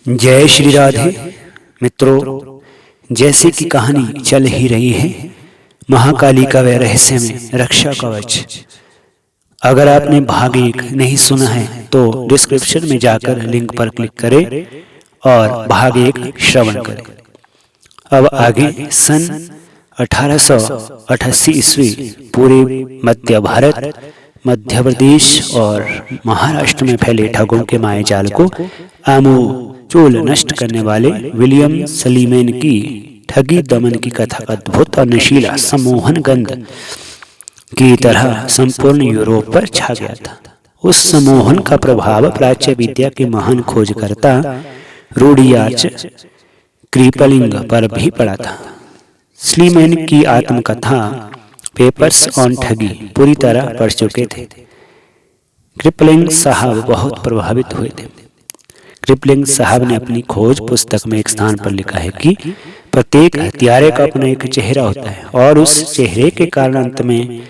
जय श्री राधे। मित्रों, जैसे कि कहानी चल ही रही है महाकाली का वह रहस्य में रक्षा कवच। अगर आपने भाग 1 नहीं सुना है तो डिस्क्रिप्शन में जाकर लिंक पर क्लिक करें और भाग 1 श्रवण करें। अब आगे सन 1888 ईस्वी पूरे मध्य भारत, मध्य प्रदेश और महाराष्ट्र में फैले ठगों के मायाजाल को आमूल नष्ट करने वाले विलियम सलीमैन की ठगी दमन की कथा अद्भुत और नशीला सम्मोहन गंध की तरह संपूर्ण यूरोप पर छा गया था। उस सम्मोहन का प्रभाव प्राच्य विद्या के महान खोजकर्ता रूडियार्च क्रिपलिंग पर भी पड़ा था। सलीमैन की आत्मकथा पेपर्स ऑन ठगी पूरी तरह पढ़ चुके थे। क्रिपलिंग साहब बहुत प्रभावित हुए थे। क्रिपलिंग साहब ने अपनी खोज पुस्तक में एक स्थान पर लिखा है कि प्रत्येक हत्यारे का अपना एक चेहरा होता है और उस चेहरे के कारण अंत में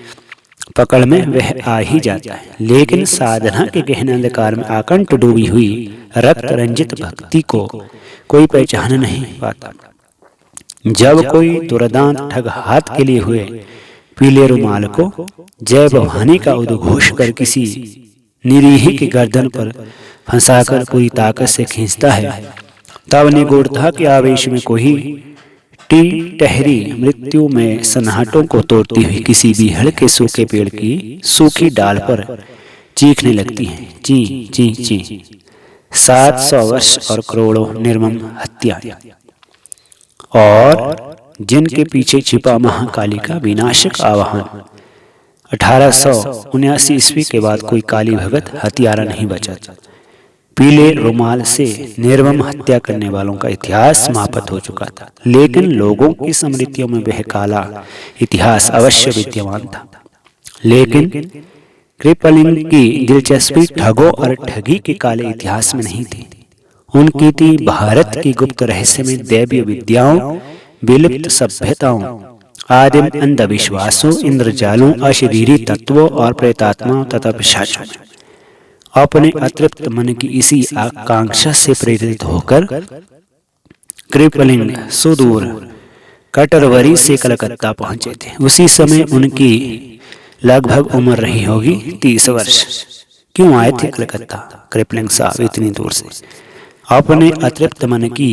पकड़ में वह आ ही जाता है, लेकिन साधना के गहन अंधकार में आकंठ डूबी हुई रक्त रंजित भक्ति को कोई पहचान नहीं पाता। जब कोई दुर्दांत ठग हाथ के लिए हुए पीले रुमाल को जय भवानी का उद्घोष कर किसी निरीह की गर्दन पर फंसाकर पूरी ताकत से खींचता है, तब निगूढ़ता के आवेश में कोई टहरी मृत्यु में सन्नाटों को तोड़ती हुई किसी भी हल्के सूखे पेड़ की सूखी डाल पर चीखने लगती है, ची ची ची। 700 वर्ष और करोड़ों निर्मम हत्या और जिनके पीछे छिपा महाकाली का विनाशक आवाहन। 1879 ईस्वी के बाद कोई काली भगत हत्यारा नहीं बचा। पीले रुमाल से निर्मम हत्या करने वालों का इतिहास समाप्त हो चुका था, लेकिन लोगों की स्मृतियों में वह काला इतिहास अवश्य विद्यमान था। लेकिन क्रिपलिंग की दिलचस्पी ठगों और ठगी के काले इतिहास में नहीं थी। उनकी थी भारत की गुप्त रहस्य में दैवीय विद्याओं, विलुप्त सभ्यताओं, आदिम अंधविश्वासों, इंद्रजालों, अशरीरी तत्वों और प्रेतात्माओं तथा पिशाचों। अपने अतृप्त मन की इसी आकांक्षा से प्रेरित होकर क्रिपलिंग सुदूर कटरवरी से कलकत्ता पहुंचे थे। उसी समय उनकी लगभग उम्र रही होगी 30 वर्ष। क्यों आए थे कलकत्ता क्रिपलिंग साहब इतनी दूर से? अपने अतृप्त मन की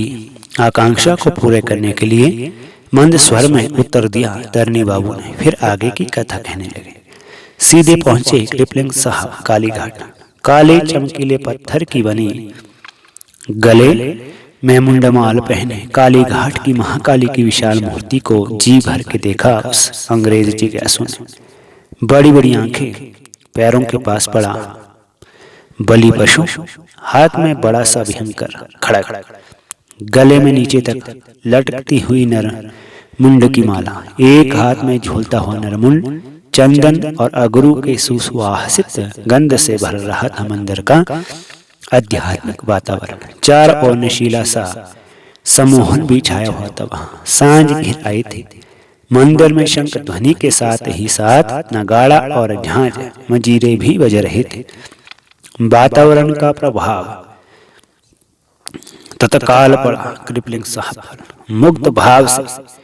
आकांक्षा को पूरे करने के लिए मंद स्वर में उत्तर दिया तरनी बाबू ने। फिर आगे की कथा कहने लगे। सीधे पहुंचे क्रिपलिंग साहब काली घाट। काले चमकीले पत्थर की बनी गले में मुंडमाल पहने काली घाट की महाकाली की विशाल मूर्ति को जी भर के देखा उस अंग्रेज जिज्ञासु ने। बड़ी बड़ी आंखें, पैरों के पास पड़ा बलि पशु, हाथ में बड़ा सा भयंकर खड़ग, गले में नीचे तक लटकती हुई नर मुंड की माला, एक हाथ में झूलता हुआ नरमुंड चंदन और अगरू के सुवासित गंध से भर रहा था मंदिर का आध्यात्मिक वातावरण। चार और नशीला सा सम्मोहन भी छाया हुआ था। वहां सांझ घिर आई थी। मंदिर में शंख ध्वनि के साथ ही साथ नगाड़ा और झांझ मजीरे भी बज रहे थे। वातावरण का प्रभाव तत्काल पड़ा क्रिपलिंग साहब पर। मुग्ध भाव से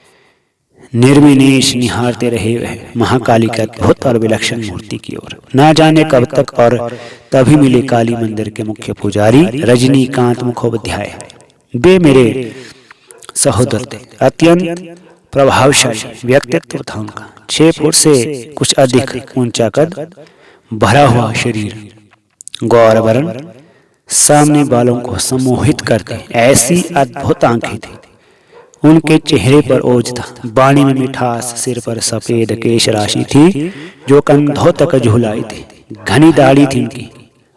निर्विनेश निहारते रहे वह महाकाली का अद्भुत और विलक्षण मूर्ति की ओर। ना जाने कब तक, और तभी मिले काली मंदिर के मुख्य पुजारी रजनीकांत मुखोपाध्याय। वे मेरे सहोदर थे। अत्यंत प्रभावशाली व्यक्तित्व था उनका। 6 फुट से कुछ अधिक ऊंचा कद, भरा हुआ शरीर, गौर वर्ण, सामने बालों को सम्मोहित करते ऐसी अद्भुत आंखें थी। उनके चेहरे पर ओज था, बाणी में मिठास, सिर पर सफेद केश राशि थी जो कंधों तक झुलाई थी। घनी दाढ़ी थी उनकी।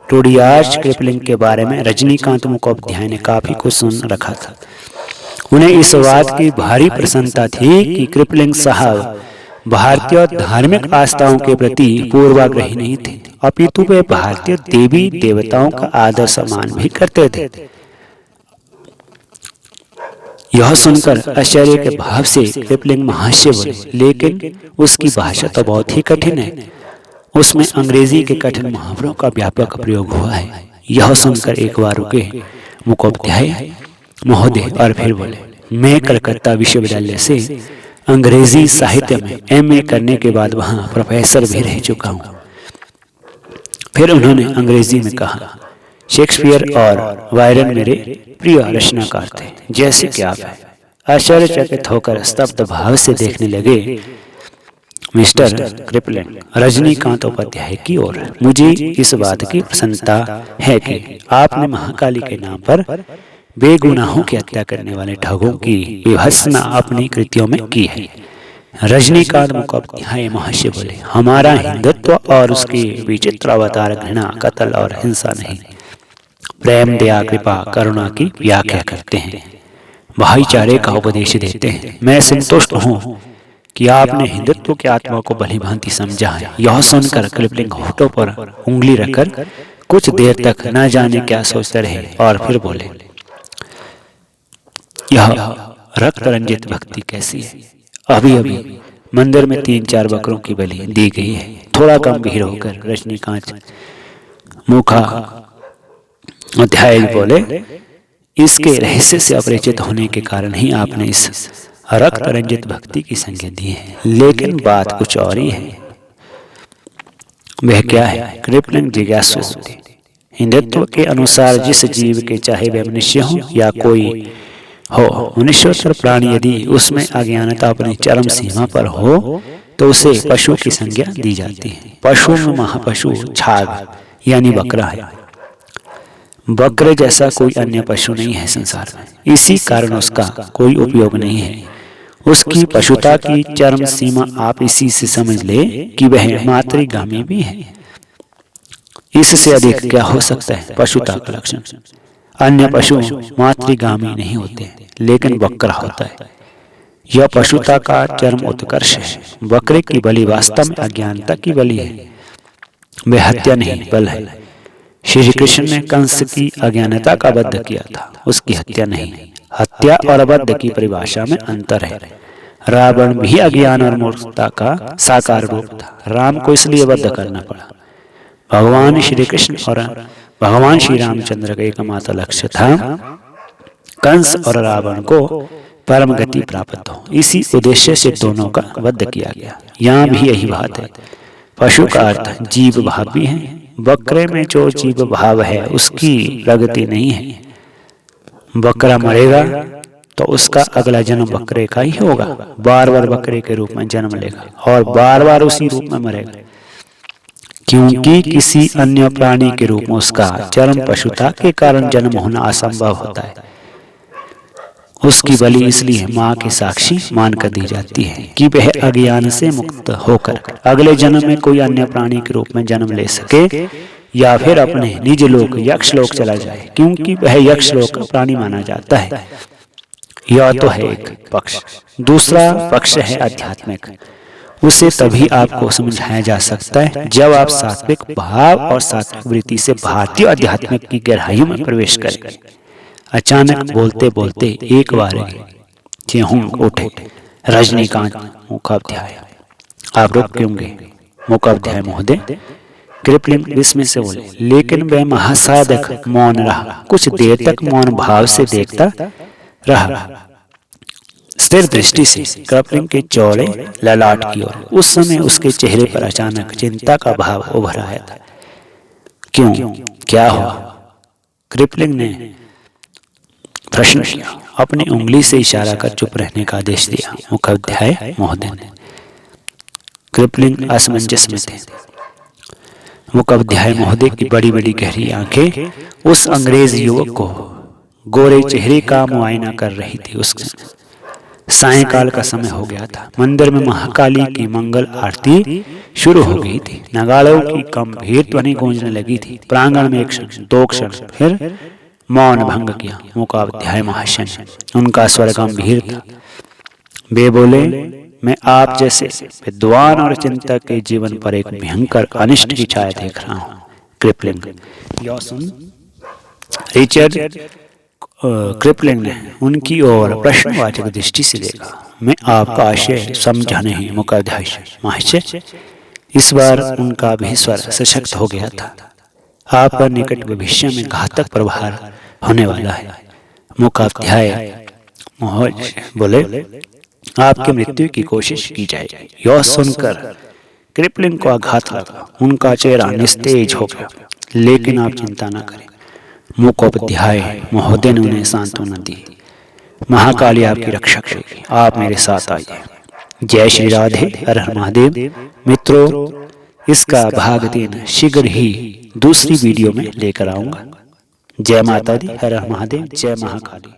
रूडियार्च क्रिपलिंग के बारे में रजनीकांत मुखोपाध्याय ने काफी कुछ सुन रखा था। उन्हें इस बात की भारी प्रसन्नता थी कि क्रिपलिंग साहब भारतीय धार्मिक आस्थाओं के प्रति पूर्वाग्रही नहीं थे, अपितु वे भारतीय देवी देवताओं का आदर सम्मान भी करते थे। यह सुनकर आश्चर्य के भाव से क्रिपलिंग महाशय बोले, लेकिन उसकी भाषा तो बहुत ही कठिन है। उसमें अंग्रेजी के कठिन मुहावरों का व्यापक प्रयोग हुआ है। यह सुनकर एक बार रुके मुखोपाध्याय महोदय और फिर बोले, मैं कलकत्ता विश्वविद्यालय से अंग्रेजी साहित्य में एमए करने के बाद वहाँ प्रोफेसर भी रह चुका हूँ। फिर उन्होंने अंग्रेजी में कहा, शेक्सपियर और वायरन मेरे प्रिय रचनाकार थे, जैसे कि आप हैं। आश्चर्यचकित होकर स्तब्ध भाव से देखने लगे मिस्टर क्रिपलिन रजनीकांत उपाध्याय की ओर। मुझे इस बात की प्रसन्नता है कि आपने महाकाली के नाम पर बेगुनाहों की हत्या करने वाले ठगों की विभत्सना अपनी कृतियों में की है। रजनीकांत मुखोपाध्याय महाशय बोले, हमारा हिंदुत्व और उसके विचित्र अवतार घृणा, कत्ल और हिंसा नहीं, प्रेम, दया, कृपा, करुणा की व्याख्या करते हैं, भाईचारे का उपदेश देते हैं। मैं संतुष्ट हूँ कि आपने हिंदुत्व की आत्मा को भली भांति समझा है। यह सुनकर क्रिपलिन होठों पर उंगली रखकर कुछ देर तक न जाने क्या सोचते रहे और फिर बोले, यह रक्त रंजित भक्ति कैसी है। अभी अभी मंदिर में 3-4 बकरों की बलि दी गई है। थोड़ा कम गंभीर होकर रजनीकांत मुखोपाध्याय बोले, इसके रहस्य से अपरिचित होने के कारण ही आपने इस रक्त रंजित भक्ति की संज्ञा दी है, लेकिन बात कुछ और ही है। वह क्या है? क्रिपलिन जिज्ञासु थे। हिंदुत्व के अनुसार जिस जीव के, चाहे वह मनुष्य हो या कोई हो, मनुष्योत्तर प्राणी, यदि उसमें अज्ञानता अपनी चरम सीमा पर हो तो उसे पशु की संज्ञा दी जाती है। पशु में महापशु छाग यानी बकरा है। बकरे जैसा कोई अन्य पशु नहीं है संसार में, इसी कारण उसका कोई उपयोग नहीं है। उसकी पशुता की चरम सीमा आप इसी से समझ ले कि वह मातृगामी भी है। इससे अधिक क्या हो सकता है? पशुता का लक्षण। अन्य पशु मातृगामी नहीं होते, लेकिन बकरा होता है। यह पशुता का चरम उत्कर्ष है। बकरे की बलि वास्तव में अज्ञानता की बलि है, वह हत्या नहीं बल है। श्री कृष्ण ने कंस की अज्ञानता का वध किया था, उसकी हत्या नहीं। हत्या और वध की परिभाषा में अंतर है। रावण भी अज्ञान और मूर्खता का साकार रूप था। राम को इसलिए वध करना पड़ा। भगवान श्री कृष्ण और भगवान श्री रामचंद्र का एकमात्र लक्ष्य था कंस और रावण को परम गति प्राप्त हो। इसी उद्देश्य से दोनों का वध किया गया। यहाँ भी यही बात है। पशु का अर्थ जीव भाव भी है। बकरे में जो जीव भाव है उसकी प्रगति नहीं है। बकरा मरेगा तो उसका अगला जन्म बकरे का ही होगा, बार बार बकरे के रूप में जन्म लेगा और बार बार उसी रूप में मरेगा, क्योंकि किसी अन्य प्राणी के रूप में उसका चरम पशुता के कारण जन्म होना असंभव होता है। उसकी बलि इसलिए माँ की साक्षी मानकर दी जाती है कि वह अज्ञान से मुक्त होकर अगले जन्म में कोई अन्य प्राणी के रूप में जन्म ले सके या फिर अपने निज लोक यक्ष लोक चला जाए, क्योंकि वह यक्ष लोक का प्राणी माना जाता है। यह तो है एक पक्ष। दूसरा पक्ष है आध्यात्मिक। उसे तभी आपको समझाया जा सकता है जब आप सात्विक भाव और सात्विक वृत्ति से भारतीय आध्यात्मिक की गहराइयों में प्रवेश करेंगे। अचानक बोलते बोलते एक बार उठे रजनीकांत मुखोपाध्याय। आप रुक क्यों गए मुखोपाध्याय महोदय? क्रिपलिन विस्मय से बोले, लेकिन वह महासाधक मौन रहा। कुछ देर तक मौन भाव से देखता रहा, स्थिर दृष्टि से क्रिपलिन के चौड़े ललाट की ओर। उस समय उसके चेहरे पर अचानक चिंता का भाव उभर आया था। क्यों, क्या हुआ? क्रिपलिन ने प्रश्न किया। अपनी उंगली से इशारा कर चुप रहने का आदेश दिया मुखोपाध्याय महोदय ने। क्रिपलिन असमंजस में थे। मुखोपाध्याय महोदय की बड़ी बड़ी गहरी आंखें उस अंग्रेज युवक को गोरे चेहरे का मुआयना कर रही थी। उस सायंकाल का समय हो गया था। मंदिर में महाकाली की मंगल आरती शुरू हो गई थी। नगाड़ों की गंभीर ध्वनि गूंजने लगी थी। प्रांगण में एक क्षण, दो क्षण, फिर मौन भंग किया मुखोपाध्याय महाशय ने। उनका स्वर गंभीर था। वे बोले, मैं आप जैसे विद्वान और चिंतक के जीवन पर एक भयंकर अनिष्ट की छाया देख रहा हूँ। क्रिपलिन यह सुन रिचर्ड क्रिपलिन ने उनकी ओर प्रश्नवाचक दृष्टि से देखा। मैं आपका आशय समझा नहीं मुखोपाध्याय महाशय। इस बार उनका भी स्वर सशक्त हो गया था। आप पर निकट भविष्य में घातक प्रहार होने वाला है। मुखाध्याय महोदय बोले, आपकी मृत्यु की कोशिश की जाएगी। यह सुनकर क्रिपलिंग को आघात लगा, उनका चेहरा निस्तेज हो गया। लेकिन आप चिंता न करें, मुखोपाध्याय महोदय ने उन्हें सांत्वना दी। महाकाली आपकी रक्षा करेगी, आप मेरे साथ आइए। जय श्री राधे, हर हर महादेव। मित्रों, इसका भाग 3 शीघ्र ही दूसरी वीडियो में लेकर आऊंगा। जय माता दी, हर हर महादेव, जय महाकाली।